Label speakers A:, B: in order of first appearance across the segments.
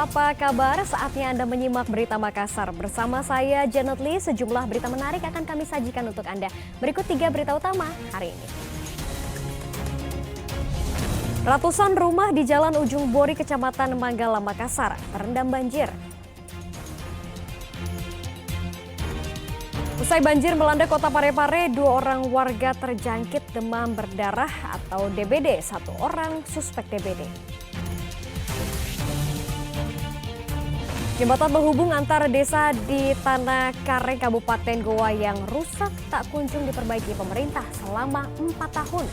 A: apa kabar? Saatnya Anda menyimak Berita Makassar. Bersama saya Janet Lee, sejumlah berita menarik akan kami sajikan untuk Anda. Berikut 3 berita utama hari ini. Ratusan rumah di Jalan Ujung Bori, Kecamatan Manggala, Makassar terendam banjir. Usai banjir melanda kota Parepare, 2 orang warga terjangkit demam berdarah atau DBD, 1 orang suspek DBD. Jembatan penghubung antar desa di Tanah Kareng, Kabupaten Goa yang rusak tak kunjung diperbaiki pemerintah selama 4 tahun.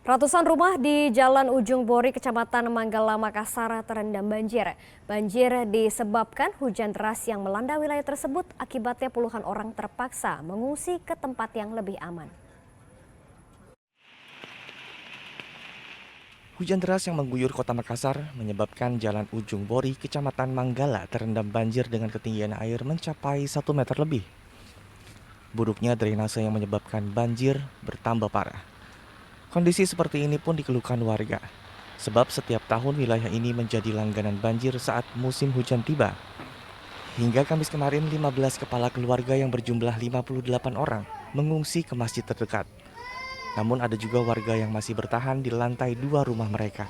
A: Ratusan rumah di Jalan Ujung Bori, Kecamatan Manggala, Makassar terendam banjir. Banjir disebabkan hujan deras yang melanda wilayah tersebut. Akibatnya puluhan orang terpaksa mengungsi ke tempat yang lebih aman.
B: Hujan deras yang mengguyur kota Makassar menyebabkan Jalan Ujung Bori, Kecamatan Manggala terendam banjir dengan ketinggian air mencapai 1 meter lebih. Buruknya drainase yang menyebabkan banjir bertambah parah. Kondisi seperti ini pun dikeluhkan warga, sebab setiap tahun wilayah ini menjadi langganan banjir saat musim hujan tiba. Hingga Kamis kemarin, 15 kepala keluarga yang berjumlah 58 orang mengungsi ke masjid terdekat. Namun ada juga warga yang masih bertahan di lantai 2 rumah mereka.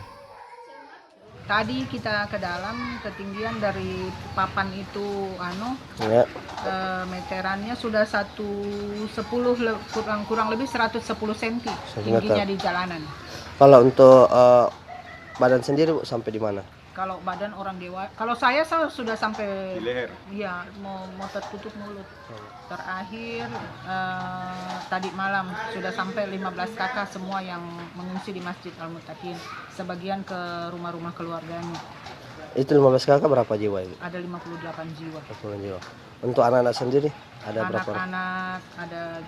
C: Tadi kita ke dalam, ketinggian dari papan itu meterannya sudah 110, kurang lebih 110 cm tingginya di jalanan.
D: Kalau untuk badan sendiri Bu, sampai di mana?
C: Kalau badan orang dewasa, kalau saya sudah sampai
E: di leher.
C: Iya, mau tertutup mulut. Terakhir tadi malam sudah sampai 15 kakak semua yang mengungsi di Masjid Al-Muttaqin, sebagian ke rumah-rumah keluarganya.
D: Itu 15 kakak berapa jiwa itu?
C: Ada 58 jiwa.
D: 58 jiwa. Untuk anak-anak sendiri ada berapa orang?
C: Anak-anak ada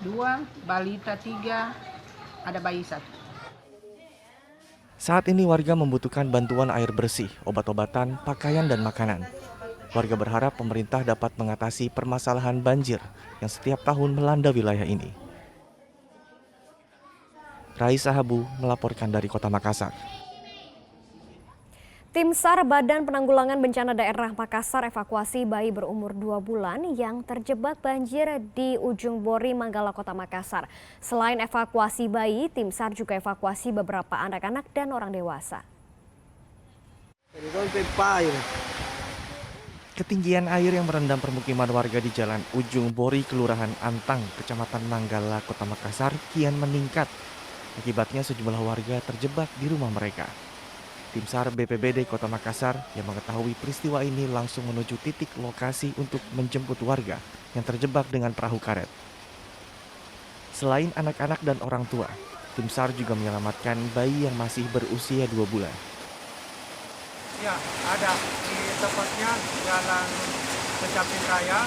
C: 2, balita 3, ada bayi 1.
B: Saat ini warga membutuhkan bantuan air bersih, obat-obatan, pakaian, dan makanan. Warga berharap pemerintah dapat mengatasi permasalahan banjir yang setiap tahun melanda wilayah ini. Raisa Habu melaporkan dari Kota Makassar.
A: Tim SAR Badan Penanggulangan Bencana Daerah Makassar evakuasi bayi berumur 2 bulan yang terjebak banjir di Ujung Bori, Manggala, Kota Makassar. Selain evakuasi bayi, tim SAR juga evakuasi beberapa anak-anak dan orang dewasa.
B: Ketinggian air yang merendam permukiman warga di Jalan Ujung Bori, Kelurahan Antang, Kecamatan Manggala, Kota Makassar kian meningkat. Akibatnya sejumlah warga terjebak di rumah mereka. Tim SAR BPBD Kota Makassar yang mengetahui peristiwa ini langsung menuju titik lokasi untuk menjemput warga yang terjebak dengan perahu karet. Selain anak-anak dan orang tua, tim SAR juga menyelamatkan bayi yang masih berusia 2 bulan.
F: Ya, ada di tepatnya Jalan Pencapin Raya,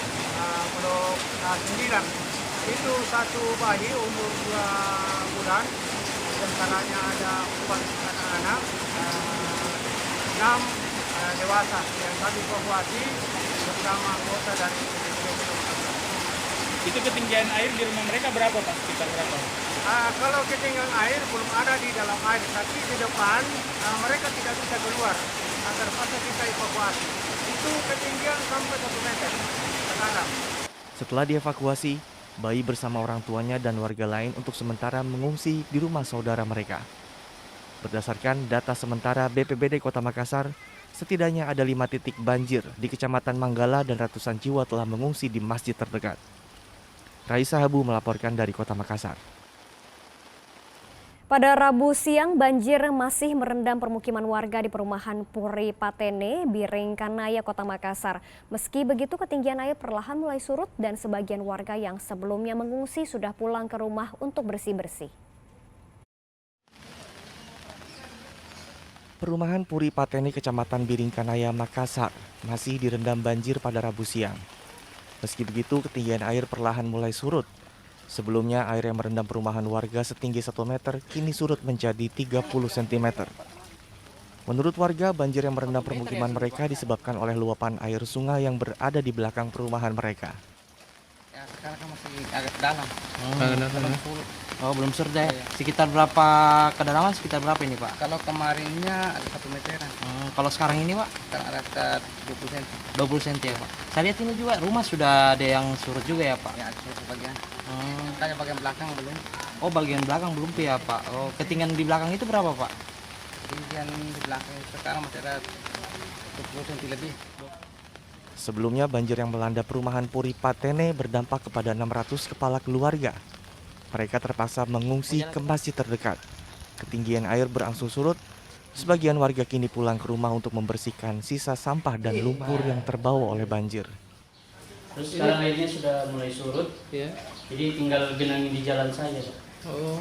F: Blok 9. Itu satu bayi umur 2 bulan, antaranya ada 4 anak-anak, 6 dewasa yang kami evakuasi bersama anggota dari
E: Itu ketinggian air di rumah mereka berapa Pak? Sekitar berapa?
F: kalau ketinggian air belum ada di dalam air, tapi di depan mereka tidak bisa keluar, terpaksa kita evakuasi. Itu ketinggian sampai 1 meter ke dalam.
B: Setelah dievakuasi, bayi bersama orang tuanya dan warga lain untuk sementara mengungsi di rumah saudara mereka. Berdasarkan data sementara BPBD Kota Makassar, setidaknya ada 5 titik banjir di Kecamatan Manggala dan ratusan jiwa telah mengungsi di masjid terdekat. Raisa Habu melaporkan dari Kota Makassar.
A: Pada Rabu siang, banjir masih merendam permukiman warga di perumahan Puri Patene, Biring Kanaya, Kota Makassar. Meski begitu, ketinggian air perlahan mulai surut dan sebagian warga yang sebelumnya mengungsi sudah pulang ke rumah untuk bersih-bersih.
B: Perumahan Puri Patene, Kecamatan Biring Kanaya, Makassar masih direndam banjir pada Rabu siang. Meski begitu, ketinggian air perlahan mulai surut. Sebelumnya, air yang merendam perumahan warga setinggi 1 meter kini surut menjadi 30 cm. Menurut warga, banjir yang merendam permukiman mereka disebabkan oleh luapan air sungai yang berada di belakang perumahan mereka.
G: sekarang kan masih agak dalam.
H: Dalam.
G: Surut.
H: Oh, belum surut ya?
G: Iya.
H: Sekitar berapa kedalaman? Sekitar berapa ini, Pak?
G: Kalau kemarinnya ada 1 meteran.
H: Kalau sekarang ini, Pak?
G: Sekarang ada sekitar 20 cm.
H: 20 cm ya, Pak. Saya lihat ini juga rumah sudah ada yang surut juga ya, Pak.
G: Ya, ada surut bagian. Tanya bagian belakang belum.
H: Oh, bagian belakang belum ya, Pak. Oh, ketinggian di belakang itu berapa, Pak?
G: Ketinggian di belakang sekarang masih ada 20 cm lebih.
B: Sebelumnya banjir yang melanda perumahan Puri Patene berdampak kepada 600 kepala keluarga. Mereka terpaksa mengungsi ke masjid terdekat. Ketinggian air berangsur surut. Sebagian warga kini pulang ke rumah untuk membersihkan sisa sampah dan lumpur yang terbawa oleh banjir.
I: Terus sekarang airnya sudah mulai surut,
H: Ya.
I: jadi tinggal genangi di jalan saja, Pak.
H: Oh.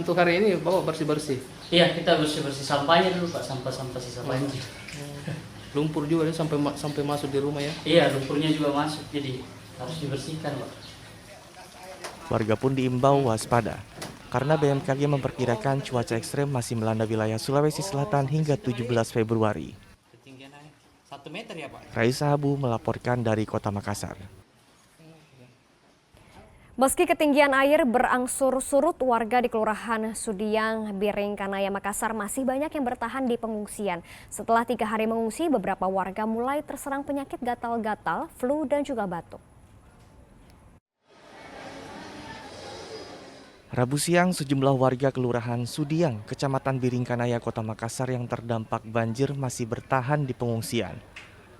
H: Untuk hari ini Bapak bersih-bersih.
I: Iya, kita bersih-bersih sampahnya dulu, Pak, sampah-sampah sisa banjir.
H: Lumpur juga ya, sampai masuk di rumah ya.
I: Iya, lumpurnya juga masuk, jadi harus dibersihkan, Pak.
B: Warga pun diimbau waspada karena BMKG memperkirakan cuaca ekstrem masih melanda wilayah Sulawesi Selatan hingga 17 Februari.
H: Ketinggian air 1 meter ya, Pak.
B: Raisa Habu melaporkan dari Kota Makassar.
A: Meski ketinggian air berangsur surut, warga di Kelurahan Sudiang, Biring, Kanaya, Makassar masih banyak yang bertahan di pengungsian. Setelah 3 hari mengungsi, beberapa warga mulai terserang penyakit gatal-gatal, flu, dan juga batuk.
B: Rabu siang, sejumlah warga Kelurahan Sudiang, Kecamatan Biring Kanaya, Kota Makassar yang terdampak banjir masih bertahan di pengungsian.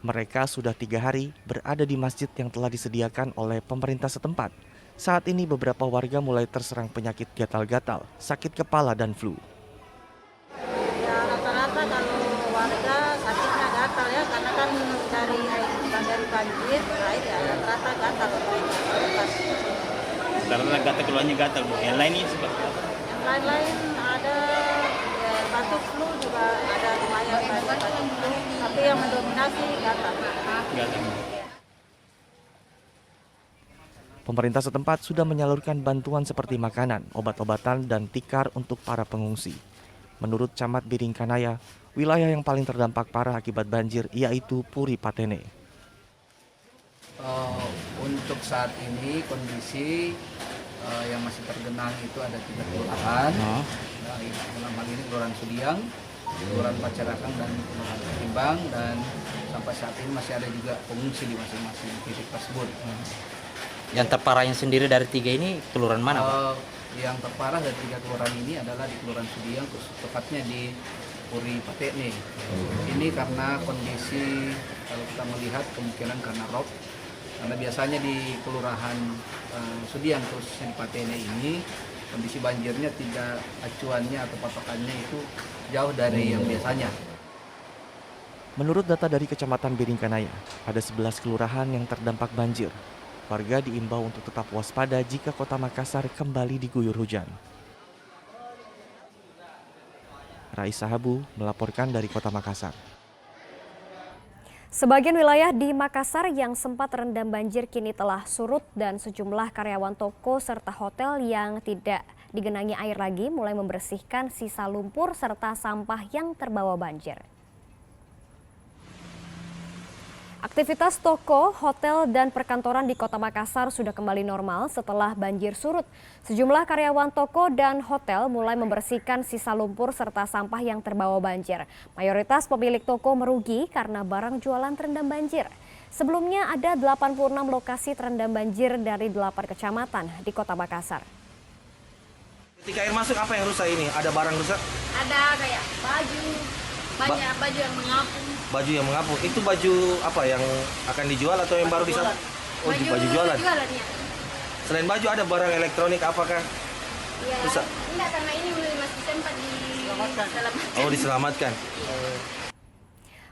B: Mereka sudah 3 hari berada di masjid yang telah disediakan oleh pemerintah setempat. Saat ini beberapa warga mulai terserang penyakit gatal-gatal, sakit kepala, dan flu.
J: Ya rata-rata kalau warga sakitnya gatal ya, karena kan dari banjir, air ya rata-rata gatal.
E: Karena gatal keluarnya gatal, Bu. Yang lain ini seperti apa?
J: Yang lain-lain ada ya, batuk flu juga ada lumayan batuk flu, tapi yang mendominasi gatal.
E: Gatal.
B: Pemerintah setempat sudah menyalurkan bantuan seperti makanan, obat-obatan, dan tikar untuk para pengungsi. Menurut Camat Biring Kanaya, wilayah yang paling terdampak parah akibat banjir yaitu Puri Patene.
G: Untuk saat ini kondisi yang masih tergenang itu ada 3 kelurahan. Dalam hal ini Kelurahan Sudiang, Kelurahan Pacarakang, dan Kelurahan Timbang, dan sampai saat ini masih ada juga pengungsi di masing-masing titik tersebut.
H: Yang terparahnya sendiri dari 3 ini kelurahan mana, Pak?
G: Yang terparah dari 3 kelurahan ini adalah di Kelurahan Sudiang, tepatnya di Puri Patene. Ini karena kondisi, kalau kita melihat kemungkinan karena rob, karena biasanya di Kelurahan Sudiang khususnya di Patene ini kondisi banjirnya tidak, acuannya atau patokannya itu jauh dari yang biasanya.
B: Menurut data dari Kecamatan Biring Kanaya, ada 11 kelurahan yang terdampak banjir. Warga diimbau untuk tetap waspada jika Kota Makassar kembali diguyur hujan. Raisa Habu melaporkan dari Kota Makassar.
A: Sebagian wilayah di Makassar yang sempat terendam banjir kini telah surut dan sejumlah karyawan toko serta hotel yang tidak digenangi air lagi mulai membersihkan sisa lumpur serta sampah yang terbawa banjir. Aktivitas toko, hotel, dan perkantoran di Kota Makassar sudah kembali normal setelah banjir surut. Sejumlah karyawan toko dan hotel mulai membersihkan sisa lumpur serta sampah yang terbawa banjir. Mayoritas pemilik toko merugi karena barang jualan terendam banjir. Sebelumnya ada 86 lokasi terendam banjir dari 8 kecamatan di Kota Makassar.
K: Ketika air masuk, apa yang rusak ini? Ada barang rusak?
J: Ada kayak baju, banyak baju yang mengapung.
K: Baju yang mengapung. Itu baju apa yang akan dijual atau yang baru di sana? Oh, baju jualan.
J: Ya.
K: Selain baju ada barang elektronik apakah?
J: Ya,
K: rusak?
J: enggak, karena ini masih sempat diselamatkan.
K: Oh, diselamatkan.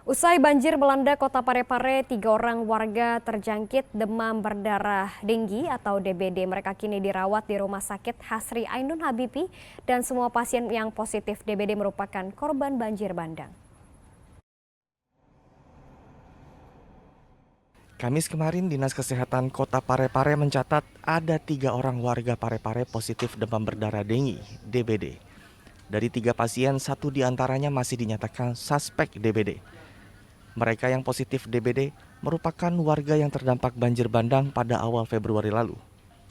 A: Usai banjir melanda Kota Parepare, 3 orang warga terjangkit demam berdarah tinggi atau DBD. Mereka kini dirawat di Rumah Sakit Hasri Ainun Habibi dan semua pasien yang positif DBD merupakan korban banjir bandang.
B: Kamis kemarin, Dinas Kesehatan Kota Parepare mencatat ada 3 orang warga Parepare positif demam berdarah dengue (DBD). Dari 3 pasien, 1 diantaranya masih dinyatakan suspek DBD. Mereka yang positif DBD merupakan warga yang terdampak banjir bandang pada awal Februari lalu.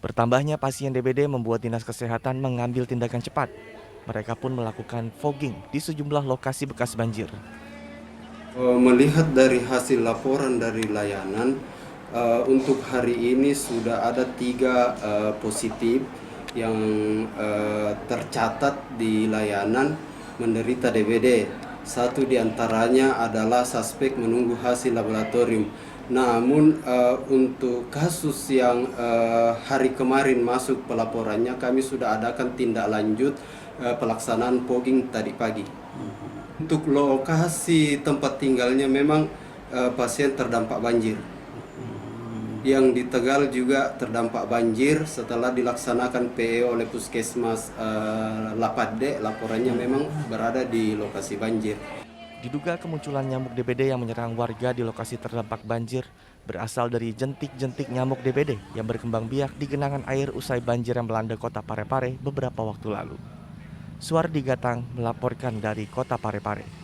B: Bertambahnya pasien DBD membuat Dinas Kesehatan mengambil tindakan cepat. Mereka pun melakukan fogging di sejumlah lokasi bekas banjir.
L: Melihat dari hasil laporan dari layanan, untuk hari ini sudah ada 3 positif yang tercatat di layanan menderita DBD. 1 diantaranya adalah suspek menunggu hasil laboratorium. Namun untuk kasus yang hari kemarin masuk pelaporannya, kami sudah adakan tindak lanjut pelaksanaan fogging tadi pagi. Untuk lokasi tempat tinggalnya memang pasien terdampak banjir. Yang di Tegal juga terdampak banjir setelah dilaksanakan PE oleh Puskesmas Lapadde, laporannya memang berada di lokasi banjir.
B: Diduga kemunculan nyamuk DBD yang menyerang warga di lokasi terdampak banjir berasal dari jentik-jentik nyamuk DBD yang berkembang biak di genangan air usai banjir yang melanda kota Parepare beberapa waktu lalu. Suardi Gatang melaporkan dari kota Parepare.